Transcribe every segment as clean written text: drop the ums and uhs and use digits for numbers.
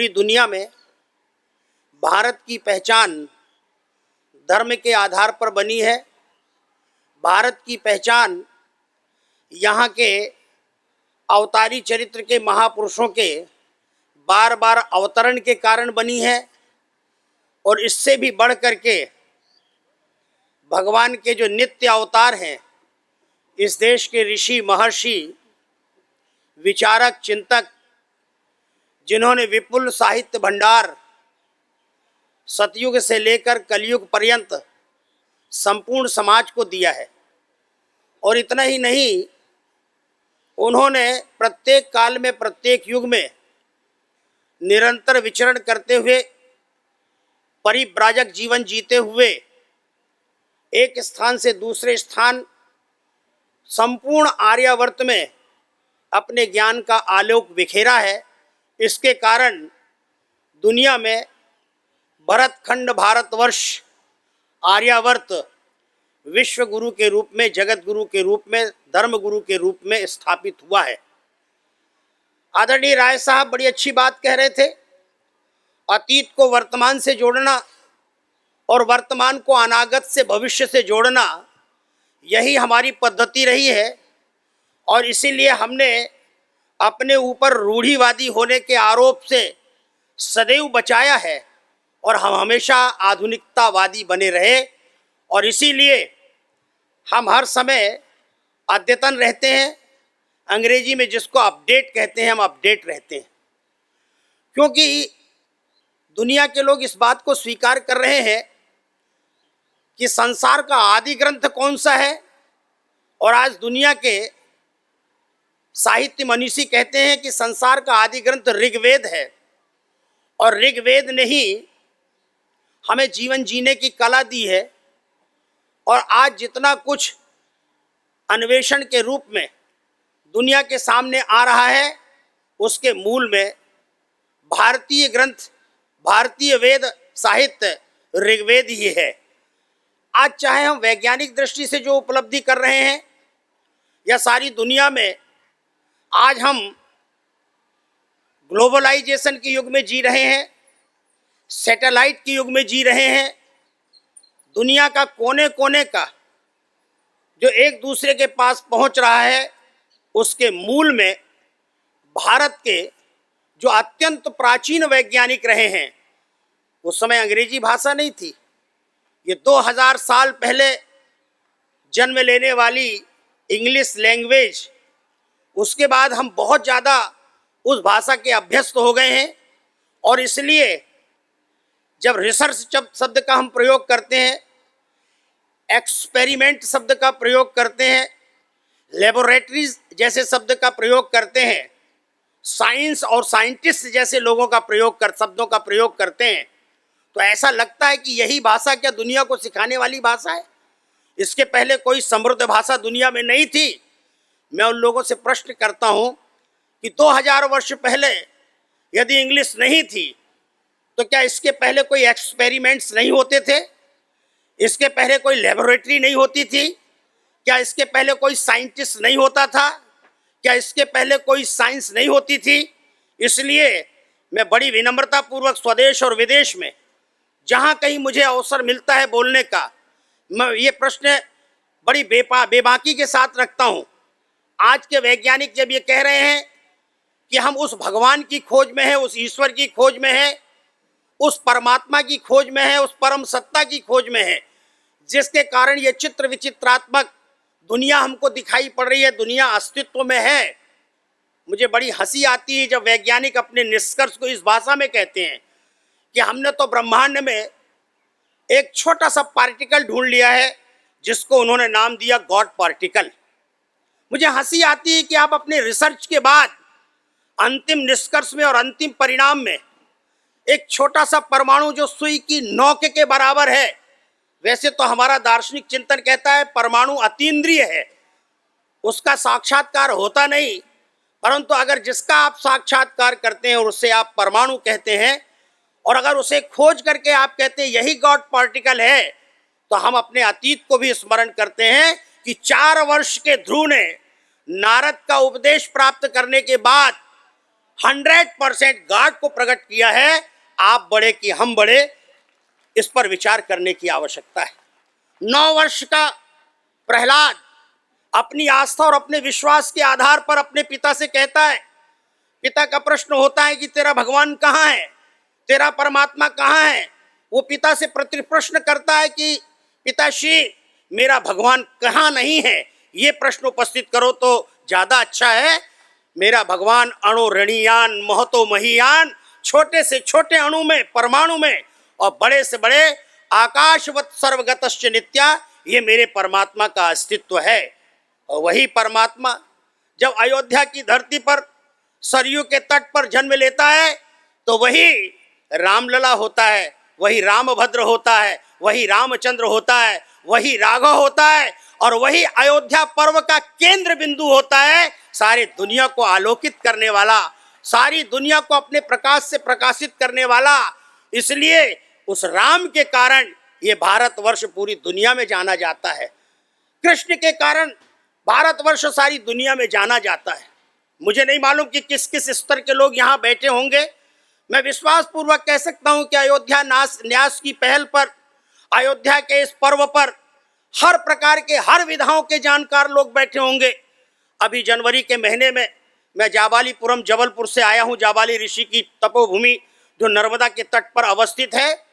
पूरी दुनिया में भारत की पहचान धर्म के आधार पर बनी है। भारत की पहचान यहाँ के अवतारी चरित्र के महापुरुषों के बार बार अवतरण के कारण बनी है। और इससे भी बढ़ कर के भगवान के जो नित्य अवतार हैं, इस देश के ऋषि महर्षि विचारक चिंतक, जिन्होंने विपुल साहित्य भंडार सतयुग से लेकर कलयुग पर्यंत संपूर्ण समाज को दिया है। और इतना ही नहीं, उन्होंने प्रत्येक काल में प्रत्येक युग में निरंतर विचरण करते हुए परिव्राजक जीवन जीते हुए एक स्थान से दूसरे स्थान संपूर्ण आर्यावर्त में अपने ज्ञान का आलोक बिखेरा है। इसके कारण दुनिया में भरतखंड भारतवर्ष आर्यावर्त विश्व गुरु के रूप में, जगत गुरु के रूप में, धर्म गुरु के रूप में स्थापित हुआ है। आदरणीय राय साहब बड़ी अच्छी बात कह रहे थे। अतीत को वर्तमान से जोड़ना और वर्तमान को अनागत से, भविष्य से जोड़ना, यही हमारी पद्धति रही है। और इसीलिए हमने अपने ऊपर रूढ़िवादी होने के आरोप से सदैव बचाया है और हम हमेशा आधुनिकतावादी बने रहे। और इसीलिए हम हर समय अद्यतन रहते हैं। अंग्रेजी में जिसको अपडेट कहते हैं, हम अपडेट रहते हैं, क्योंकि दुनिया के लोग इस बात को स्वीकार कर रहे हैं कि संसार का आदि ग्रंथ कौन सा है। और आज दुनिया के साहित्य मनीषी कहते हैं कि संसार का आदि ग्रंथ ऋग्वेद है। और ऋग्वेद ने ही हमें जीवन जीने की कला दी है। और आज जितना कुछ अन्वेषण के रूप में दुनिया के सामने आ रहा है, उसके मूल में भारतीय ग्रंथ, भारतीय वेद साहित्य ऋग्वेद ही है। आज चाहे हम वैज्ञानिक दृष्टि से जो उपलब्धि कर रहे हैं, या सारी दुनिया में आज हम ग्लोबलाइजेशन के युग में जी रहे हैं, सैटेलाइट के युग में जी रहे हैं, दुनिया का कोने कोने का जो एक दूसरे के पास पहुंच रहा है, उसके मूल में भारत के जो अत्यंत प्राचीन वैज्ञानिक रहे हैं, उस समय अंग्रेजी भाषा नहीं थी। ये 2000 साल पहले जन्म लेने वाली इंग्लिश लैंग्वेज, उसके बाद हम बहुत ज़्यादा उस भाषा के अभ्यस्त हो गए हैं। और इसलिए जब रिसर्च शब्द का हम प्रयोग करते हैं, एक्सपेरिमेंट शब्द का प्रयोग करते हैं, लेबोरेटरीज जैसे शब्द का प्रयोग करते हैं, साइंस और साइंटिस्ट जैसे लोगों का शब्दों का प्रयोग करते हैं, तो ऐसा लगता है कि यही भाषा क्या दुनिया को सिखाने वाली भाषा है। इसके पहले कोई समृद्ध भाषा दुनिया में नहीं थी। मैं उन लोगों से प्रश्न करता हूं कि 2000 वर्ष पहले यदि इंग्लिश नहीं थी, तो क्या इसके पहले कोई एक्सपेरिमेंट्स नहीं होते थे? इसके पहले कोई लेबोरेटरी नहीं होती थी? क्या इसके पहले कोई साइंटिस्ट नहीं होता था? क्या इसके पहले कोई साइंस नहीं होती थी? इसलिए मैं बड़ी विनम्रतापूर्वक स्वदेश और विदेश में जहाँ कहीं मुझे अवसर मिलता है बोलने का, मैं ये प्रश्न बड़ी बेबाकी के साथ रखता हूँ। आज के वैज्ञानिक जब ये कह रहे हैं कि हम उस भगवान की खोज में हैं, उस ईश्वर की खोज में हैं, उस परमात्मा की खोज में हैं, उस परम सत्ता की खोज में हैं, जिसके कारण ये चित्र विचित्रात्मक दुनिया हमको दिखाई पड़ रही है, दुनिया अस्तित्व में है, मुझे बड़ी हंसी आती है जब वैज्ञानिक अपने निष्कर्ष को इस भाषा में कहते हैं कि हमने तो ब्रह्मांड में एक छोटा सा पार्टिकल ढूंढ लिया है, जिसको उन्होंने नाम दिया गॉड पार्टिकल। मुझे हंसी आती है कि आप अपने रिसर्च के बाद अंतिम निष्कर्ष में और अंतिम परिणाम में एक छोटा सा परमाणु जो सुई की नोक के बराबर है, वैसे तो हमारा दार्शनिक चिंतन कहता है परमाणु अतीन्द्रिय है, उसका साक्षात्कार होता नहीं, परंतु अगर जिसका आप साक्षात्कार करते हैं और उससे आप परमाणु कहते हैं, और अगर उसे खोज करके आप कहते हैं यही गॉड पार्टिकल है, तो हम अपने अतीत को भी स्मरण करते हैं कि 4 वर्ष के ध्रुव ने नारद का उपदेश प्राप्त करने के बाद 100% गॉड को प्रकट किया है। आप बड़े कि हम बड़े, इस पर विचार करने की आवश्यकता है। 9 वर्ष का प्रहलाद अपनी आस्था और अपने विश्वास के आधार पर अपने पिता से कहता है, पिता का प्रश्न होता है कि तेरा भगवान कहाँ है, तेरा परमात्मा कहाँ है। वो पिता से प्रश्न करता है कि पिताश्री मेरा भगवान कहाँ नहीं है, ये प्रश्न उपस्थित करो तो ज़्यादा अच्छा है। मेरा भगवान अणु रणीयान महतो महीयान, छोटे से छोटे अणु में, परमाणु में, और बड़े से बड़े आकाशवत सर्वगतश्च नित्या, ये मेरे परमात्मा का अस्तित्व है। और वही परमात्मा जब अयोध्या की धरती पर सरयू के तट पर जन्म लेता है तो वही रामलला होता है, वही रामभद्र होता है, वही रामचंद्र होता है, वही राघव होता है, और वही अयोध्या पर्व का केंद्र बिंदु होता है, सारी दुनिया को आलोकित करने वाला, सारी दुनिया को अपने प्रकाश से प्रकाशित करने वाला। इसलिए उस राम के कारण ये भारतवर्ष पूरी दुनिया में जाना जाता है। कृष्ण के कारण भारतवर्ष सारी दुनिया में जाना जाता है। मुझे नहीं मालूम कि किस किस स्तर के लोग यहाँ बैठे होंगे। मैं विश्वास पूर्वक कह सकता हूँ कि अयोध्या न्यास की पहल पर, अयोध्या के इस पर्व पर हर प्रकार के, हर विधाओं के जानकार लोग बैठे होंगे। अभी जनवरी के महीने में मैं जाबालीपुरम जबलपुर से आया हूँ। जाबाली ऋषि की तपोभूमि जो नर्मदा के तट पर अवस्थित है,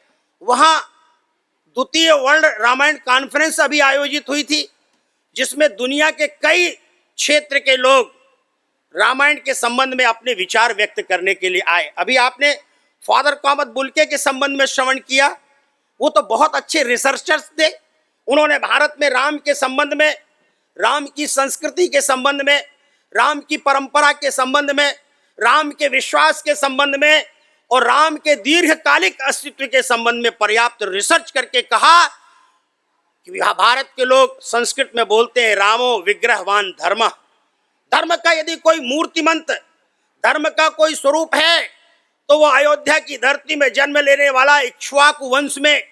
वहाँ द्वितीय वर्ल्ड रामायण कॉन्फ्रेंस अभी आयोजित हुई थी, जिसमें दुनिया के कई क्षेत्र के लोग रामायण के संबंध में अपने विचार व्यक्त करने के लिए आए। अभी आपने फादर कामत बुल्के के संबंध में श्रवण किया। वो तो बहुत अच्छे रिसर्चर्स थे। उन्होंने भारत में राम के संबंध में, राम की संस्कृति के संबंध में, राम की परंपरा के संबंध में, राम के विश्वास के संबंध में और राम के दीर्घकालिक अस्तित्व के संबंध में पर्याप्त रिसर्च करके कहा कि भारत के लोग संस्कृत में बोलते हैं रामो विग्रहवान धर्म। धर्म का यदि कोई मूर्तिमंत, धर्म का कोई स्वरूप है तो वो अयोध्या की धरती में जन्म लेने वाला इक्ष्वाकु वंश में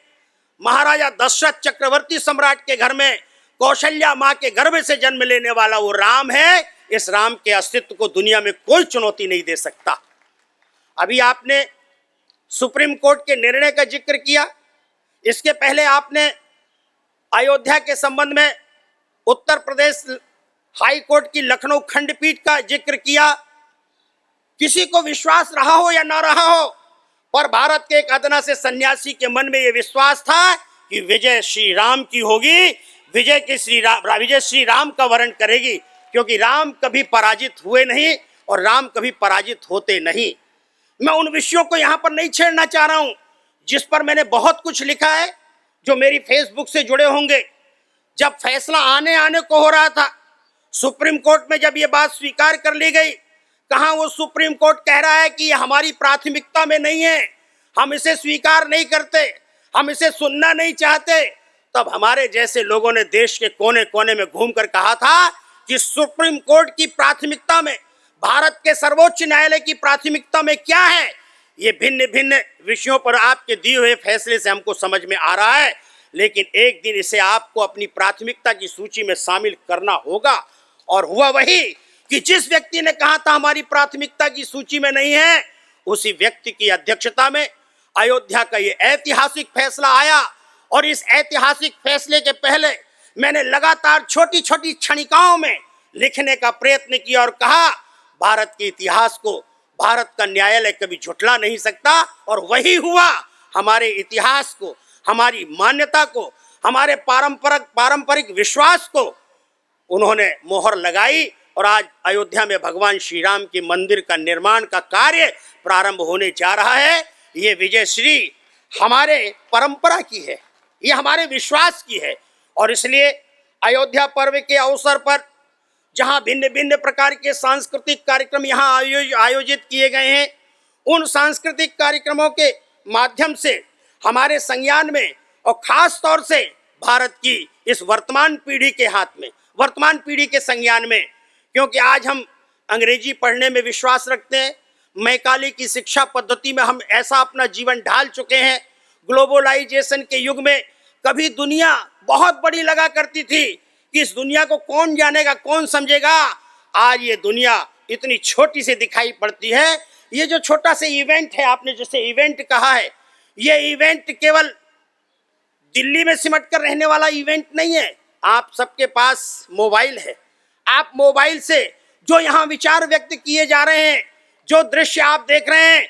महाराजा दशरथ चक्रवर्ती सम्राट के घर में कौशल्या माँ के गर्भ से जन्म लेने वाला वो राम है। इस राम के अस्तित्व को दुनिया में कोई चुनौती नहीं दे सकता। अभी आपने सुप्रीम कोर्ट के निर्णय का जिक्र किया। इसके पहले आपने अयोध्या के संबंध में उत्तर प्रदेश हाई कोर्ट की लखनऊ खंडपीठ का जिक्र किया। किसी को विश्वास रहा हो या ना रहा हो, पर भारत के एक अदना से सन्यासी के मन में यह विश्वास था कि विजय श्री राम की होगी, विजय श्री राम का वर्ण करेगी, क्योंकि राम कभी पराजित हुए नहीं और राम कभी पराजित होते नहीं। मैं उन विषयों को यहाँ पर नहीं छेड़ना चाह रहा हूँ जिस पर मैंने बहुत कुछ लिखा है। जो मेरी फेसबुक से जुड़े होंगे, जब फैसला आने को हो रहा था, सुप्रीम कोर्ट में जब ये बात स्वीकार कर ली गई, कहाँ वो सुप्रीम कोर्ट कह रहा है कि ये हमारी प्राथमिकता में नहीं है, हम इसे स्वीकार नहीं करते, हम इसे सुनना नहीं चाहते, तब हमारे जैसे लोगों ने देश के कोने कोने में घूमकर कहा था कि सुप्रीम कोर्ट की प्राथमिकता में, भारत के सर्वोच्च न्यायालय की प्राथमिकता में क्या है, ये भिन्न भिन्न विषयों पर आपके दिए हुए फैसले से हमको समझ में आ रहा है, लेकिन एक दिन इसे आपको अपनी प्राथमिकता की सूची में शामिल करना होगा। और हुआ वही कि जिस व्यक्ति ने कहा था हमारी प्राथमिकता की सूची में नहीं है, उसी व्यक्ति की अध्यक्षता में अयोध्या का ये ऐतिहासिक फैसला आया। और इस ऐतिहासिक फैसले के पहले मैंने लगातार छोटी छोटी क्षणिकाओं में लिखने का प्रयत्न किया और कहा भारत के इतिहास को भारत का न्यायालय कभी झुठला नहीं सकता। और वही हुआ। हमारे इतिहास को, हमारी मान्यता को, हमारे पारंपरिक विश्वास को उन्होंने मोहर लगाई और आज अयोध्या में भगवान श्री राम के मंदिर का निर्माण का कार्य प्रारंभ होने जा रहा है। ये विजय श्री हमारे परंपरा की है, ये हमारे विश्वास की है। और इसलिए अयोध्या पर्व के अवसर पर जहां भिन्न भिन्न प्रकार के सांस्कृतिक कार्यक्रम यहाँ आयोजित किए गए हैं, उन सांस्कृतिक कार्यक्रमों के माध्यम से हमारे संज्ञान में और खास तौर से भारत की इस वर्तमान पीढ़ी के हाथ में, वर्तमान पीढ़ी के संज्ञान में, क्योंकि आज हम अंग्रेजी पढ़ने में विश्वास रखते हैं, मैकाले की शिक्षा पद्धति में हम ऐसा अपना जीवन ढाल चुके हैं। ग्लोबलाइजेशन के युग में कभी दुनिया बहुत बड़ी लगा करती थी कि इस दुनिया को कौन जानेगा, कौन समझेगा। आज ये दुनिया इतनी छोटी सी दिखाई पड़ती है। ये जो छोटा सा इवेंट है, आपने जैसे इवेंट कहा है, ये इवेंट केवल दिल्ली में सिमट कर रहने वाला इवेंट नहीं है। आप सबके पास मोबाइल है, आप मोबाइल से जो यहाँ विचार व्यक्त किए जा रहे हैं, जो दृश्य आप देख रहे हैं,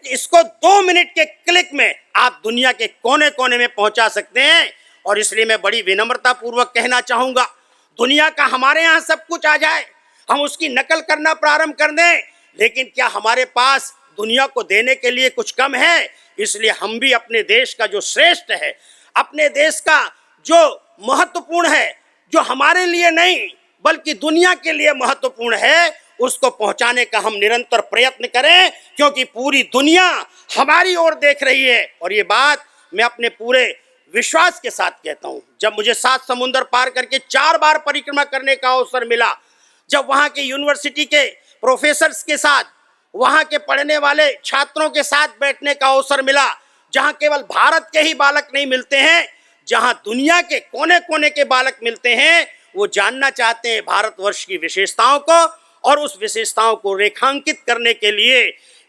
इसको 2 मिनट के क्लिक में आप दुनिया के कोने कोने में पहुंचा सकते हैं। और इसलिए मैं बड़ी विनम्रता पूर्वक कहना चाहूंगा, दुनिया का हमारे यहाँ सब कुछ आ जाए, हम उसकी नकल करना प्रारंभ कर दें, लेकिन क्या हमारे पास दुनिया को देने के लिए कुछ कम है? इसलिए हम भी अपने देश का जो श्रेष्ठ है, अपने देश का जो महत्वपूर्ण है, जो हमारे लिए नहीं बल्कि दुनिया के लिए महत्वपूर्ण है, उसको पहुंचाने का हम निरंतर प्रयत्न करें, क्योंकि पूरी दुनिया हमारी ओर देख रही है। और ये बात मैं अपने पूरे विश्वास के साथ कहता हूं। जब मुझे 7 समुंदर पार करके 4 बार परिक्रमा करने का अवसर मिला, जब वहां के यूनिवर्सिटी के प्रोफेसर्स के साथ, वहां के पढ़ने वाले छात्रों के साथ बैठने का अवसर मिला, जहां केवल भारत के ही बालक नहीं मिलते हैं, जहां दुनिया के कोने कोने के बालक मिलते हैं, वो जानना चाहते हैं भारतवर्ष की विशेषताओं को, और उस विशेषताओं को रेखांकित करने के लिए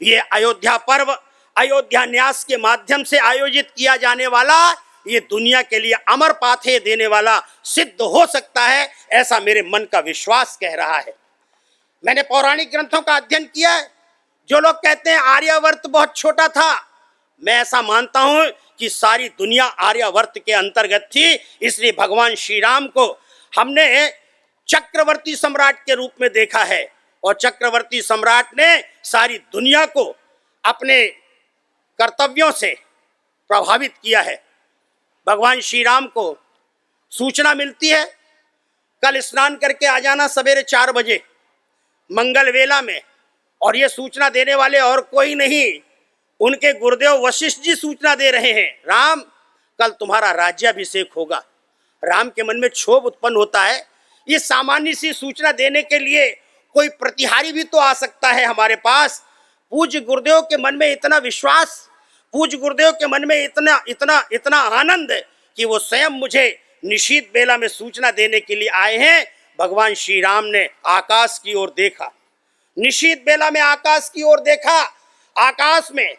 ये अयोध्या पर्व, अयोध्या न्यास के माध्यम से आयोजित किया जाने वाला, ये दुनिया के लिए अमर पाथे देने वाला सिद्ध हो सकता है, ऐसा मेरे मन का विश्वास कह रहा है। मैंने पौराणिक ग्रंथों का अध्ययन किया है। जो लोग कहते हैं आर्यावर्त बहुत छोटा था, मैं ऐसा मानता हूं कि सारी दुनिया आर्यावर्त के अंतर्गत थी। इसलिए भगवान श्री राम को हमने चक्रवर्ती सम्राट के रूप में देखा है, और चक्रवर्ती सम्राट ने सारी दुनिया को अपने कर्तव्यों से प्रभावित किया है। भगवान श्री राम को सूचना मिलती है, कल स्नान करके आ जाना सवेरे 4 बजे मंगल वेला में, और ये सूचना देने वाले और कोई नहीं, उनके गुरुदेव वशिष्ठ जी सूचना दे रहे हैं, राम कल तुम्हारा राज्याभिषेक होगा। राम के मन में क्षोभ उत्पन्न होता है। ये सामान्य सी सूचना देने के लिए कोई प्रतिहारी भी तो आ सकता है हमारे पास। पूज्य गुरुदेव के मन में इतना विश्वास, पूज्य गुरुदेव के मन में इतना इतना इतना आनंद कि वो स्वयं मुझे निशीत बेला में सूचना देने के लिए आए हैं। भगवान श्री राम ने आकाश की ओर देखा, निशीत बेला में आकाश की ओर देखा, आकाश में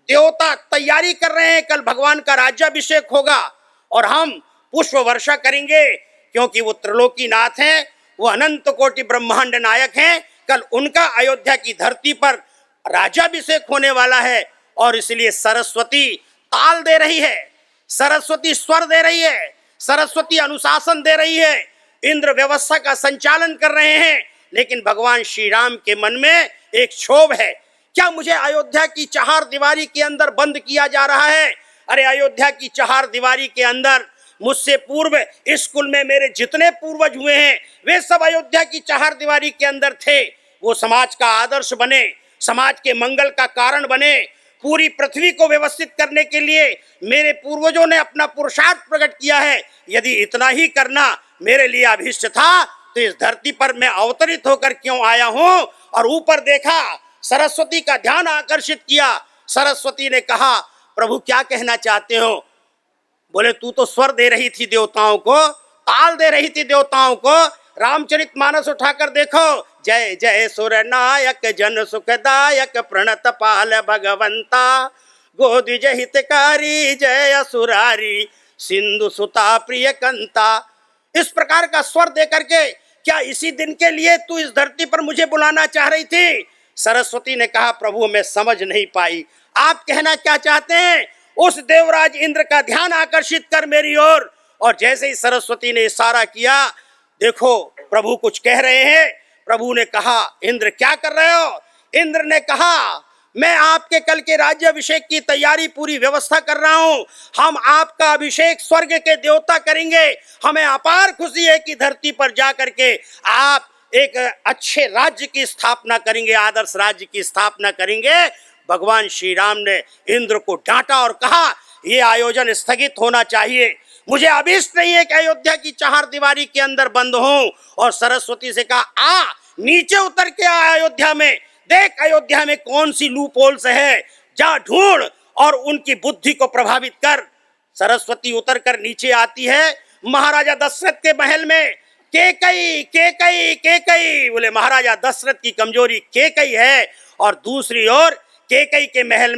देवता तैयारी कर रहे हैं, कल भगवान का राज्याभिषेक होगा और हम पुष्प वर्षा करेंगे, क्योंकि वो त्रिलोकी नाथ हैं, वो अनंत कोटि ब्रह्मांड नायक हैं। कल उनका अयोध्या की धरती पर राज्याभिषेक होने वाला है, और इसलिए सरस्वती ताल दे रही है, सरस्वती स्वर दे रही है, सरस्वती अनुशासन दे रही है, इंद्र व्यवस्था का संचालन कर रहे हैं। लेकिन भगवान श्री राम के मन में एक क्षोभ है, क्या मुझे अयोध्या की 4 दीवारी के अंदर बंद किया जा रहा है? अरे अयोध्या की 4 दीवारी के अंदर मुझसे पूर्व इस कुल में मेरे जितने पूर्वज हुए हैं, वे सब अयोध्या की 4 दीवारी के अंदर थे। वो समाज का आदर्श बने, समाज के मंगल का कारण बने, पूरी पृथ्वी को व्यवस्थित करने के लिए मेरे पूर्वजों ने अपना पुरुषार्थ प्रकट किया है। यदि इतना ही करना मेरे लिए अभीष्ट था, तो इस धरती पर मैं अवतरित होकर क्यों आया हूं? और ऊपर देखा, सरस्वती का ध्यान आकर्षित किया। सरस्वती ने कहा, प्रभु क्या कहना चाहते हो? बोले, तू तो स्वर दे रही थी देवताओं को, ताल दे रही थी देवताओं को। रामचरितमानस उठाकर देखो, जय जय सुर नायक जन सुखदायक प्रणत पाल भगवंता, गोद्विज हितकारी जय असुरारी सिंधु सुता प्रिय कंता। इस प्रकार का स्वर दे करके क्या इसी दिन के लिए तू इस धरती पर मुझे बुलाना चाह रही थी? सरस्वती ने कहा, प्रभु मैं समझ नहीं पाई, आप कहना क्या चाहते हैं? उस देवराज इंद्र का ध्यान आकर्षित कर मेरी ओर। और जैसे ही सरस्वती ने इशारा किया, देखो प्रभु कुछ कह रहे हैं। प्रभु ने कहा, इंद्र क्या कर रहे हो? इंद्र ने कहा, मैं आपके कल के राज्याभिषेक की तैयारी पूरी व्यवस्था कर रहा हूं। हम आपका अभिषेक स्वर्ग के देवता करेंगे। हमें अपार खुशी है कि धरती पर जा करके आप एक अच्छे राज्य की स्थापना करेंगे, आदर्श राज्य की स्थापना करेंगे। भगवान श्री राम ने इंद्र को डांटा और कहा, यह आयोजन स्थगित होना चाहिए। मुझे अभीष्ट नहीं है कि अयोध्या की 4 दीवारी के अंदर बंद हूं। और सरस्वती से कहा, आ नीचे उतर के आ अयोध्या में, देख अयोध्या में कौन सी लूप होल्स है, जा ढूंढ और उनकी बुद्धि को प्रभावित कर। सरस्वती उतर कर नीचे आती है। महाराजा दशरथ के महल में केकई केकई केकई, बोले महाराजा दशरथ की कमजोरी केकई है। और दूसरी ओर केकई के महल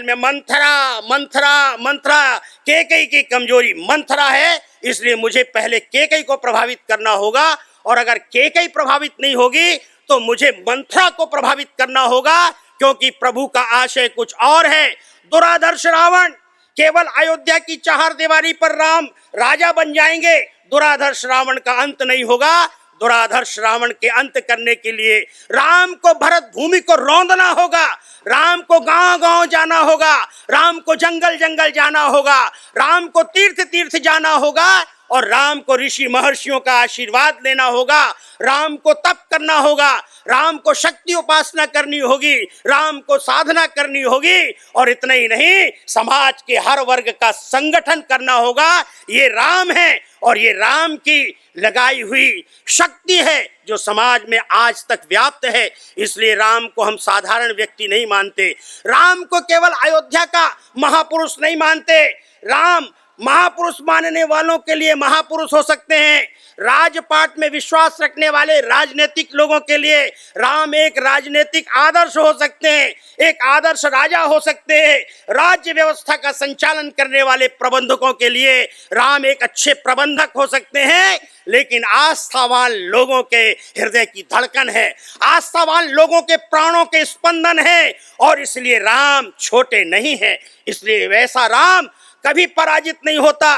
में मंथरा मंथरा मंथरा, केकई की कमजोरी मंथरा है, इसलिए मुझे पहले केकई को प्रभावित करना होगा, और अगर केकई प्रभावित नहीं होगी तो मुझे मंथरा को प्रभावित करना होगा, क्योंकि प्रभु का आशय कुछ और है। दुरादर्श रावण केवल अयोध्या की चहारदीवारी पर राम राजा बन जाएंगे, दुरादर्श रावण का अंत नहीं होगा। दुरादर्श रावण के अंत करने के लिए राम को भरत भूमि को रौंदना होगा, राम को गांव गांव जाना होगा, राम को जंगल जंगल जाना होगा, राम को तीर्थ तीर्थ जाना होगा, और राम को ऋषि महर्षियों का आशीर्वाद लेना होगा, राम को तप करना होगा, राम को शक्ति उपासना करनी होगी, राम को साधना करनी होगी, और इतना ही नहीं, समाज के हर वर्ग का संगठन करना होगा। ये राम है, और ये राम की लगाई हुई शक्ति है जो समाज में आज तक व्याप्त है। इसलिए राम को हम साधारण व्यक्ति नहीं मानते, राम को केवल अयोध्या का महापुरुष नहीं मानते। राम महापुरुष मानने वालों के लिए महापुरुष हो सकते हैं, राजपाट में विश्वास रखने वाले राजनीतिक लोगों के लिए राम एक राजनीतिक आदर्श हो सकते हैं, एक आदर्श राजा हो सकते हैं, राज्य व्यवस्था का संचालन करने वाले प्रबंधकों के लिए राम एक अच्छे प्रबंधक हो सकते हैं। लेकिन आस्थावान लोगों के हृदय की धड़कन है, आस्थावान लोगों के प्राणों के स्पंदन है, और इसलिए राम छोटे नहीं है। इसलिए वैसा राम कभी पराजित नहीं होता।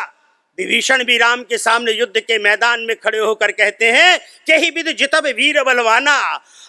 विभीषण भी राम के सामने युद्ध के मैदान में खड़े होकर कहते हैं कि ही विद जितब वीर बलवाना।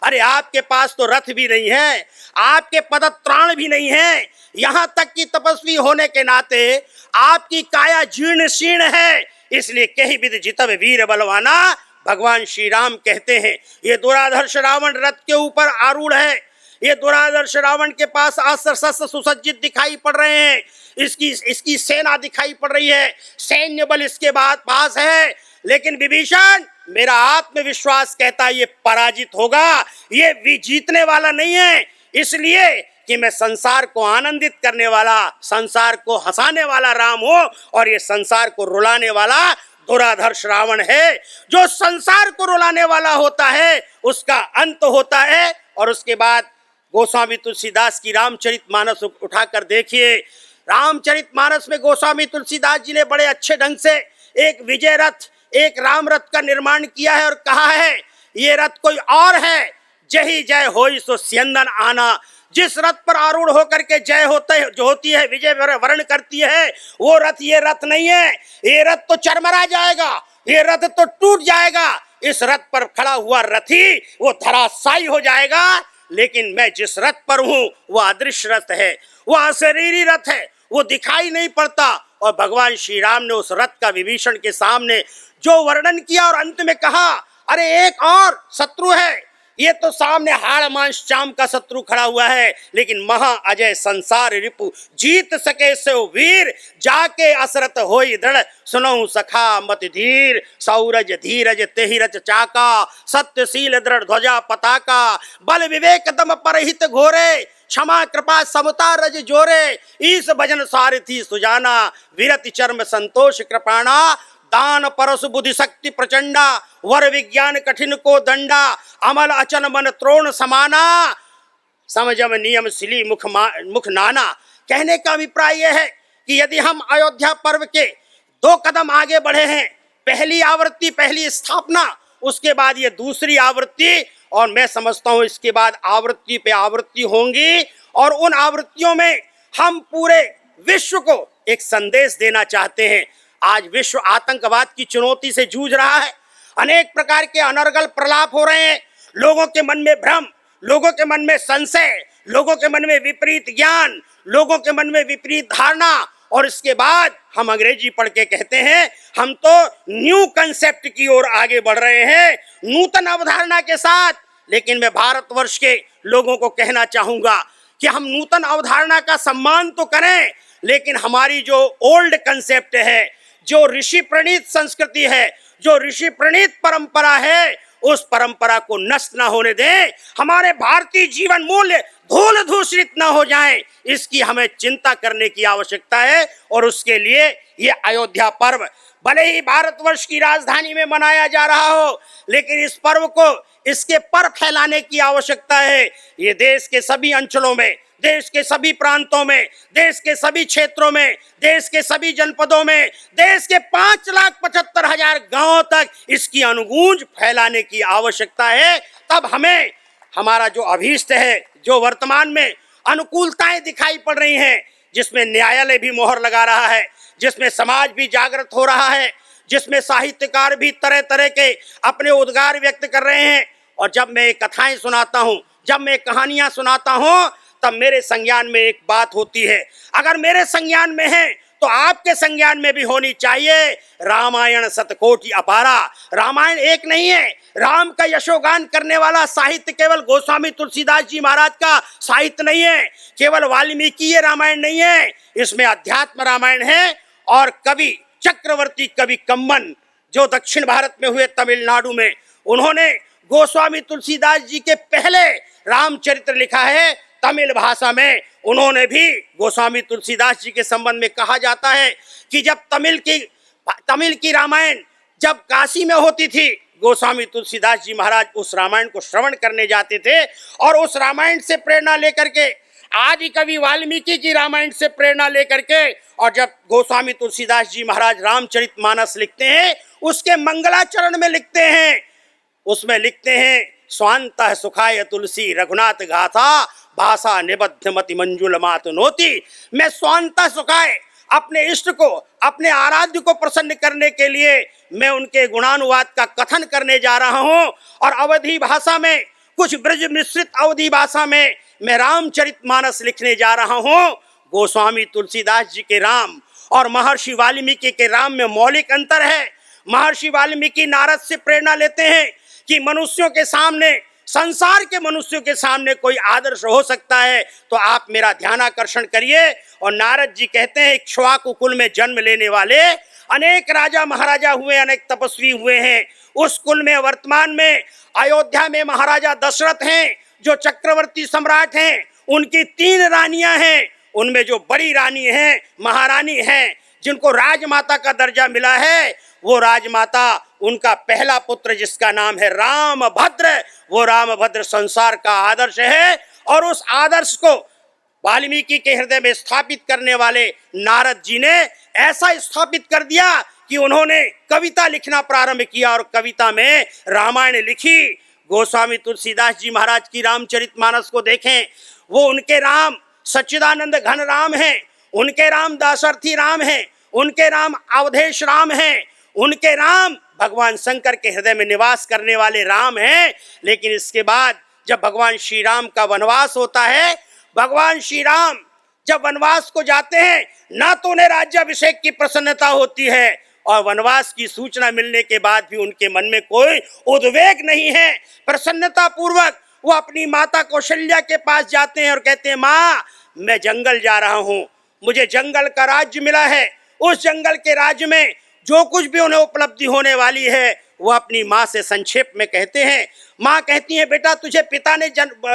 अरे आपके पास तो रथ भी नहीं है, आपके पदत्राण भी नहीं है, यहाँ तक कि तपस्वी होने के नाते आपकी काया जीर्ण शीर्ण है, इसलिए कही विद जितब वीर बलवाना। भगवान श्री राम कहते हैं ये दुराधर्ष रावण रथ के ऊपर आरूढ़ है, ये दुरादर्श रावण के पास अस्त्र शस्त्र सुसज्जित दिखाई पड़ रहे हैं, इसकी सेना दिखाई पड़ रही है, सैन्य बल इसके पास है, लेकिन विभीषण मेरा आत्मविश्वास कहता है ये पराजित होगा, ये जीतने वाला नहीं है, इसलिए कि मैं संसार को आनंदित करने वाला, संसार को हंसाने वाला राम हूं, और ये संसार को रुलाने वाला दुराधर्ष रावण है। जो संसार को रुलाने वाला होता है उसका अंत होता है। और उसके बाद गोस्वामी तुलसीदास की रामचरितमानस उठाकर देखिए, रामचरितमानस में गोस्वामी तुलसीदास जी ने बड़े अच्छे ढंग से एक विजय रथ, एक राम रथ का निर्माण किया है, और कहा है ये रथ कोई और है, जही जय होई सो स्यंदन आना। जिस रथ पर आरूढ़ होकर के जय होती है, विजय वर्ण करती है, वो रथ ये रथ नहीं है। ये रथ तो चरमरा जाएगा, ये रथ तो टूट जाएगा, इस रथ पर खड़ा हुआ रथी वो धराशायी हो जाएगा। लेकिन मैं जिस रथ पर हूं वह अदृश्य रथ है, वह अशरीरी रथ है, वो दिखाई नहीं पड़ता। और भगवान श्री राम ने उस रथ का विभीषण के सामने जो वर्णन किया, और अंत में कहा अरे एक और शत्रु है, ये तो सामने हाड़ मांस चाम का शत्रु खड़ा हुआ है, लेकिन महा अजय संसार रिपु जीत सके सो वीर, जाके असरत होई दृढ़ सुनऊ सखा मत धीर। सौरज धीरज तेहि रच चाका, सत्यशील दृढ़ ध्वजा पताका, बल विवेक दम परहित घोरे, क्षमा कृपा समता रज जोरे, ईस भजन सारथी सुजाना, विरति चर्म संतोष कृपाणा, दान परसु बुद्धि शक्ति प्रचंडा, वर विज्ञान कठिन को दंडा, अमल अचन मन त्रोण समाना, समझम नियम सिली मुख नाना। कहने का अभिप्राय यह है कि यदि हम अयोध्या पर्व के 2 कदम आगे बढ़े हैं, पहली आवृत्ति, पहली स्थापना, उसके बाद ये दूसरी आवृत्ति, और मैं समझता हूं इसके बाद आवृत्ति पे आवृत्ति होंगी, और उन आवृत्तियों में हम पूरे विश्व को एक संदेश देना चाहते हैं। आज विश्व आतंकवाद की चुनौती से जूझ रहा है, अनेक प्रकार के अनर्गल प्रलाप हो रहे हैं, लोगों के मन में भ्रम, लोगों के मन में संशय, लोगों के मन में विपरीत ज्ञान, लोगों के मन में विपरीत धारणा, और इसके बाद हम अंग्रेजी पढ़ के कहते हैं हम तो न्यू कंसेप्ट की ओर आगे बढ़ रहे हैं, नूतन अवधारणा के साथ। लेकिन मैं भारतवर्ष के लोगों को कहना चाहूंगा कि हम नूतन अवधारणा का सम्मान तो करें, लेकिन हमारी जो ओल्ड कंसेप्ट है, जो ऋषि प्रणीत संस्कृति है, जो ऋषि प्रणीत परंपरा है, उस परंपरा को नष्ट ना होने दें। हमारे भारतीय जीवन मूल्य धूल दूषित ना हो जाएं, इसकी हमें चिंता करने की आवश्यकता है। और उसके लिए ये अयोध्या पर्व भले ही भारतवर्ष की राजधानी में मनाया जा रहा हो, लेकिन इस पर्व को इसके पर फैलाने की आवश्यकता है। ये देश के सभी अंचलों में, देश के सभी प्रांतों में, देश के सभी क्षेत्रों में, देश के सभी जनपदों में, देश के 5,75,000 गांवों तक इसकी अनुगूंज फैलाने की आवश्यकता है। तब हमें हमारा जो अभीष्ट है, जो वर्तमान में अनुकूलताएं दिखाई पड़ रही हैं, जिसमें न्यायालय भी मोहर लगा रहा है, जिसमें समाज भी जागृत हो रहा है, जिसमें साहित्यकार भी तरह तरह के अपने उद्गार व्यक्त कर रहे हैं। और जब मैं कथाएं सुनाता हूं, जब मैं कहानियां सुनाता हूं, तब मेरे संज्ञान में एक बात होती है। अगर मेरे संज्ञान में है तो आपके संज्ञान में भी होनी चाहिए। रामायण शतकोटि अपारा। रामायण एक नहीं है। राम का यशोगान करने वाला साहित्य केवल गोस्वामी तुलसीदास जी महाराज का साहित्य नहीं है, केवल वाल्मीकि ये रामायण नहीं है। इसमें अध्यात्म रामायण है। और कवि चक्रवर्ती कवि कम्मन, जो दक्षिण भारत में हुए तमिलनाडु में, उन्होंने गोस्वामी तुलसीदास जी के पहले रामचरित्र लिखा है तमिल भाषा में। उन्होंने भी गोस्वामी तुलसीदास जी के संबंध में कहा जाता है कि जब तमिल की रामायण जब काशी में होती थी, गोस्वामी तुलसीदास जी महाराज उस रामायण को श्रवण करने जाते थे और उस रामायण से प्रेरणा लेकर के, आदि कवि वाल्मीकि की रामायण से प्रेरणा लेकर के, और जब गोस्वामी तुलसीदास जी महाराज रामचरितमानस लिखते हैं, उसके मंगलाचरण में लिखते हैं, उसमें लिखते हैं स्वांतः सुखाय तुलसी रघुनाथ गाथा भाषा निबद्ध मति मंजुल मात नोती। मैं स्वांतः सुखाय, अपने इष्ट को, अपने आराध्य को प्रसन्न करने के लिए मैं उनके गुणानुवाद का कथन करने जा रहा हूं। और अवधी भाषा में, कुछ ब्रज मिश्रित अवधी भाषा में मैं रामचरितमानस लिखने जा रहा हूं। गोस्वामी तुलसीदास जी के राम और महर्षि वाल्मीकि के राम में मौलिक अंतर है। महर्षि वाल्मीकि नारद से प्रेरणा लेते हैं कि मनुष्यों के सामने, संसार के मनुष्यों के सामने कोई आदर्श हो सकता है तो आप मेरा ध्यान आकर्षण करिए। और नारद जी कहते हैं इक्ष्वाकु कुल में जन्म लेने वाले अनेक राजा महाराजा हुए, अनेक तपस्वी हुए हैं। उस कुल में वर्तमान में अयोध्या में महाराजा दशरथ हैं, जो चक्रवर्ती सम्राट हैं। उनकी 3 रानियां हैं। उनमें जो बड़ी रानी है, महारानी है, जिनको राजमाता का दर्जा मिला है, वो राजमाता, उनका पहला पुत्र जिसका नाम है रामभद्र, वो रामभद्र संसार का आदर्श है। और उस आदर्श को वाल्मीकि के हृदय में स्थापित करने वाले नारद जी ने ऐसा स्थापित कर दिया कि उन्होंने कविता लिखना प्रारंभ किया और कविता में रामायण लिखी। गोस्वामी तुलसीदास जी महाराज की रामचरितमानस को देखें, वो उनके राम सच्चिदानंद घन राम हैं, उनके राम दाशरथी राम हैं, उनके राम अवधेश राम हैं, उनके राम भगवान शंकर के हृदय में निवास करने वाले राम हैं। लेकिन इसके बाद जब भगवान श्री राम का वनवास होता है, भगवान श्री राम जब वनवास को जाते हैं, ना तो उन्हें राज्याभिषेक की प्रसन्नता होती है और वनवास की सूचना मिलने के बाद भी उनके मन में कोई उद्वेग नहीं है। प्रसन्नता पूर्वक वो अपनी माता कौशल्या के पास जाते हैं और कहते हैं, माँ मैं जंगल जा रहा हूँ, मुझे जंगल का राज्य मिला है। उस जंगल के राज्य में जो कुछ भी उन्हें उपलब्धि होने वाली है वो अपनी माँ से संक्षेप में कहते हैं। माँ कहती है, बेटा तुझे पिता ने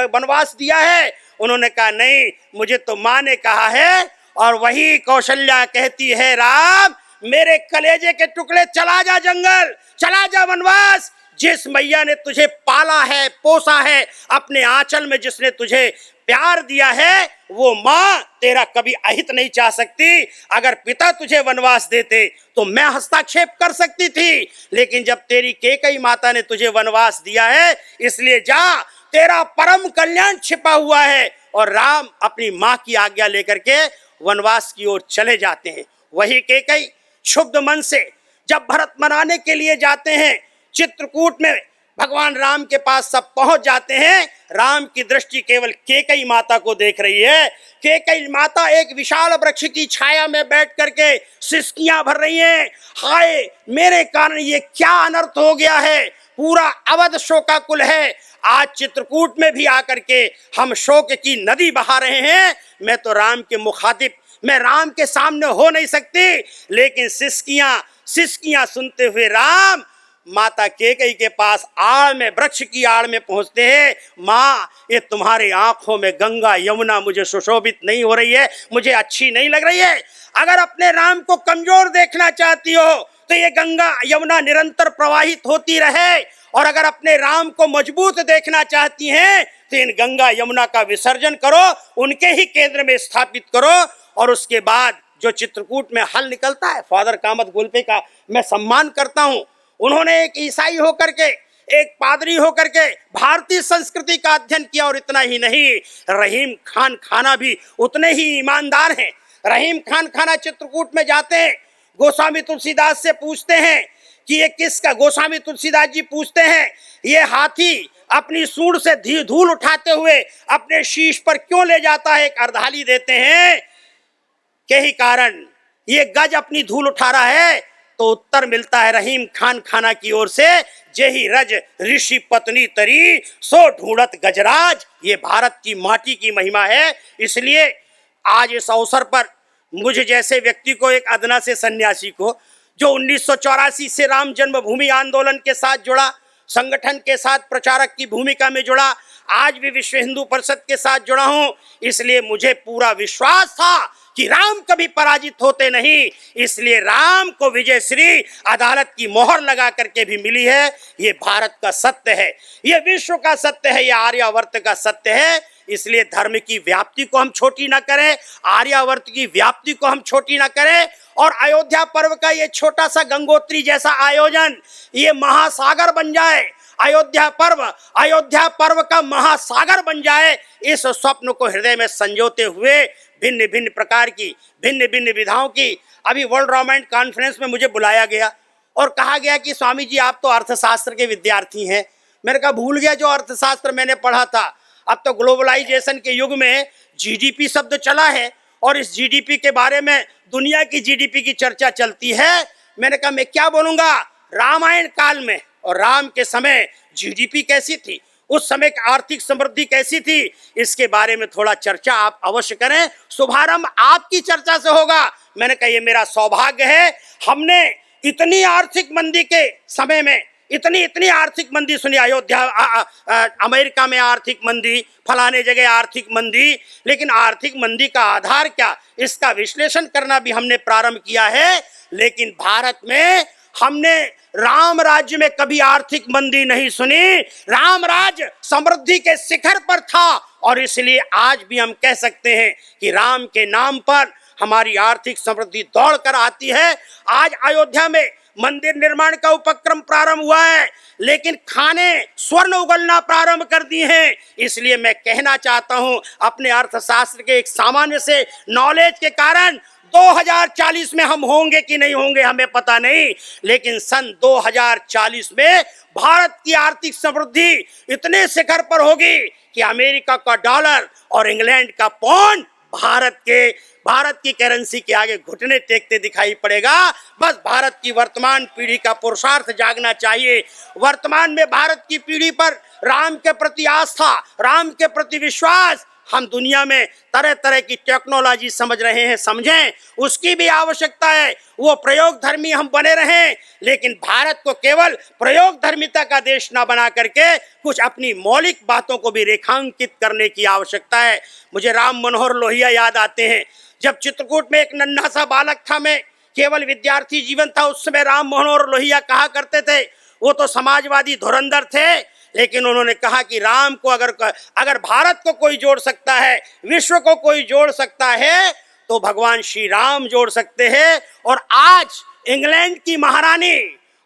वनवास दिया है? उन्होंने कहा नहीं, मुझे तो माँ ने कहा है। और वही कौशल्या कहती है, राम मेरे कलेजे के टुकड़े, चला जा जंगल, चला जा वनवास। जिस मैया ने तुझे पाला है, पोसा है, अपने आंचल में जिसने तुझे प्यार दिया है, वो माँ तेरा कभी अहित नहीं चाह सकती। अगर पिता तुझे वनवास देते तो मैं हस्तक्षेप कर सकती थी, लेकिन जब तेरी केकई माता ने तुझे वनवास दिया है, इसलिए जा, तेरा परम कल्याण छिपा हुआ है। और राम अपनी माँ की आज्ञा लेकर के वनवास की ओर चले जाते हैं। वही केकई क्षुब्ध मन से जब भरत मनाने के लिए जाते हैं, चित्रकूट में भगवान राम के पास सब पहुंच जाते हैं। राम की दृष्टि केवल केकई माता को देख रही है। केकई माता एक विशाल वृक्ष की छाया में बैठ करके सिसकियां भर रही हैं, हाय मेरे कारण ये क्या अनर्थ हो गया है। पूरा अवध शोकाकुल है। आज चित्रकूट में भी आकर के हम शोक की नदी बहा रहे हैं। मैं तो राम के मुखातिब, मैं राम के सामने हो नहीं सकती। लेकिन सिसकियां सुनते हुए राम माता केकई के पास आड़ में, वृक्ष की आड़ में पहुंचते हैं। माँ ये तुम्हारी आंखों में गंगा यमुना मुझे सुशोभित नहीं हो रही है, मुझे अच्छी नहीं लग रही है। अगर अपने राम को कमजोर देखना चाहती हो तो ये गंगा यमुना निरंतर प्रवाहित होती रहे, और अगर अपने राम को मजबूत देखना चाहती हैं तो इन गंगा यमुना का विसर्जन करो, उनके ही केंद्र में स्थापित करो। और उसके बाद जो चित्रकूट में हल निकलता है, फादर कामत गोल्पे का मैं सम्मान करता हूं। उन्होंने एक ईसाई होकर के, एक पादरी होकर के भारतीय संस्कृति का अध्ययन किया, और इतना ही नहीं, रहीम खान खाना भी उतने ही ईमानदार हैं। रहीम खान खाना चित्रकूट में जाते हैं, गोस्वामी तुलसीदास से पूछते हैं कि ये किसका, गोस्वामी तुलसीदास जी पूछते हैं ये हाथी अपनी सूंड से धूल उठाते हुए अपने शीश पर क्यों ले जाता है, एक अर्धाली देते हैं के ही कारण ये गज अपनी धूल उठा रहा है। तो उत्तर मिलता है रहीम खान खाना की ओर से, जेही रज ऋषि पत्नी तरी सो ढूंढत गजराज। ये भारत की माटी की महिमा है। इसलिए आज इस अवसर पर मुझे जैसे व्यक्ति को, एक अदना से सन्यासी को, जो 1984 से राम जन्मभूमि आंदोलन के साथ जुड़ा, संगठन के साथ प्रचारक की भूमिका में जुड़ा, आज भी विश्व हिंदू परिषद के साथ जुड़ा हूं, इसलिए मुझे पूरा विश्वास था कि राम कभी पराजित होते नहीं। इसलिए राम को विजय श्री अदालत की मोहर लगा करके भी मिली है। ये भारत का सत्य है, ये विश्व का सत्य है, ये आर्यावर्त का सत्य है। इसलिए धर्म की व्याप्ति को हम छोटी ना करें, आर्यावर्त की व्याप्ति को हम छोटी ना करें, और अयोध्या पर्व का ये छोटा सा गंगोत्री जैसा आयोजन ये महासागर बन जाए। अयोध्या पर्व का महासागर बन जाए। इस स्वप्न को हृदय में संजोते हुए भिन्न भिन्न प्रकार की, भिन्न भिन्न विधाओं की, अभी वर्ल्ड रामायण कॉन्फ्रेंस में मुझे बुलाया गया और कहा गया कि स्वामी जी आप तो अर्थशास्त्र के विद्यार्थी हैं। मैंने कहा भूल गया जो अर्थशास्त्र मैंने पढ़ा था। अब तो ग्लोबलाइजेशन के युग में जीडीपी शब्द चला है, और इस जीडीपी के बारे में दुनिया की जीडीपी की चर्चा चलती है। मैंने कहा मैं क्या बोलूँगा, रामायण काल में और राम के समय जीडीपी कैसी थी, उस समय की आर्थिक समृद्धि कैसी थी, इसके बारे में थोड़ा चर्चा आप अवश्य करें। शुभारंभ आपकी चर्चा से होगा। मैंने कहा ये मेरा सौभाग्य है। हमने इतनी आर्थिक मंदी के समय में इतनी आर्थिक मंदी सुनी, अयोध्या अमेरिका में आर्थिक मंदी, फलाने जगह आर्थिक मंदी, लेकिन आर्थिक मंदी का आधार क्या, इसका विश्लेषण करना भी हमने प्रारंभ किया है। लेकिन भारत में हमने राम राज्य में कभी आर्थिक मंदी नहीं सुनी। राम राज्य समृद्धि के शिखर पर था, और इसलिए आज भी हम कह सकते हैं कि राम के नाम पर हमारी आर्थिक समृद्धि दौड़ कर आती है। आज अयोध्या में मंदिर निर्माण का उपक्रम प्रारंभ हुआ है, लेकिन खाने स्वर्ण उगलना प्रारंभ कर दिए हैं। इसलिए मैं कहना चाहता हूं, अपने अर्थशास्त्र के एक सामान्य से नॉलेज के कारण 2040 में हम होंगे कि नहीं होंगे हमें पता नहीं, लेकिन सन 2040 में भारत की आर्थिक समृद्धि इतने शिखर पर होगी कि अमेरिका का डॉलर और इंग्लैंड का पाउंड भारत की करेंसी के आगे घुटने टेकते दिखाई पड़ेगा। बस भारत की वर्तमान पीढ़ी का पुरुषार्थ जागना चाहिए। वर्तमान में भारत की पीढ़ी पर राम के प्रति आस्था, राम के प्रति विश्वास, हम दुनिया में तरह तरह की टेक्नोलॉजी समझ रहे हैं, समझें, उसकी भी आवश्यकता है। वो प्रयोग धर्मी हम बने रहें, लेकिन भारत को केवल प्रयोग धर्मिता का देश ना बना करके कुछ अपनी मौलिक बातों को भी रेखांकित करने की आवश्यकता है। मुझे राम मनोहर लोहिया याद आते हैं। जब चित्रकूट में एक नन्हा सा बालक था, मैं केवल विद्यार्थी जीवन था, उस समय राम मनोहर लोहिया कहा करते थे, वो तो समाजवादी धुरंधर थे, लेकिन उन्होंने कहा कि राम को अगर भारत को कोई जोड़ सकता है, विश्व को कोई जोड़ सकता है, तो भगवान श्री राम जोड़ सकते हैं। और आज इंग्लैंड की महारानी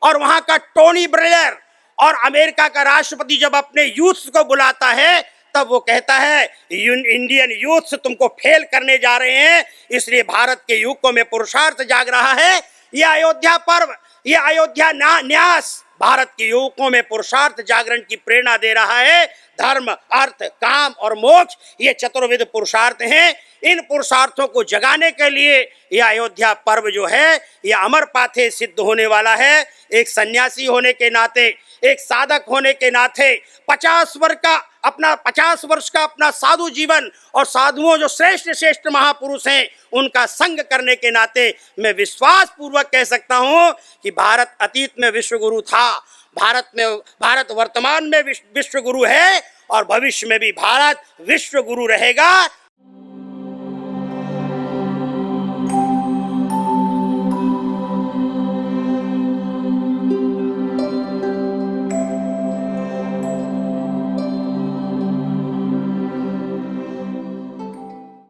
और वहां का टोनी ब्लेयर और अमेरिका का राष्ट्रपति जब अपने यूथ को बुलाता है, तब वो कहता है इंडियन यूथ तुमको फेल करने जा रहे हैं। इसलिए भारत के युवकों में पुरुषार्थ जाग रहा है। ये अयोध्या पर्व, ये अयोध्या न्यास भारत के युवकों में पुरुषार्थ जागरण की प्रेरणा दे रहा है। धर्म, अर्थ, काम और मोक्ष ये चतुर्विध पुरुषार्थ हैं। इन पुरुषार्थों को जगाने के लिए यह अयोध्या पर्व जो है यह अमर पाथे सिद्ध होने वाला है। एक सन्यासी होने के नाते, एक साधक होने के नाते 50 वर्ष का अपना साधु जीवन और साधुओं जो श्रेष्ठ महापुरुष हैं उनका संग करने के नाते मैं विश्वास पूर्वक कह सकता हूं कि भारत अतीत में विश्व गुरु था, भारत वर्तमान में विश्व गुरु है, और भविष्य में भी भारत विश्व गुरु रहेगा।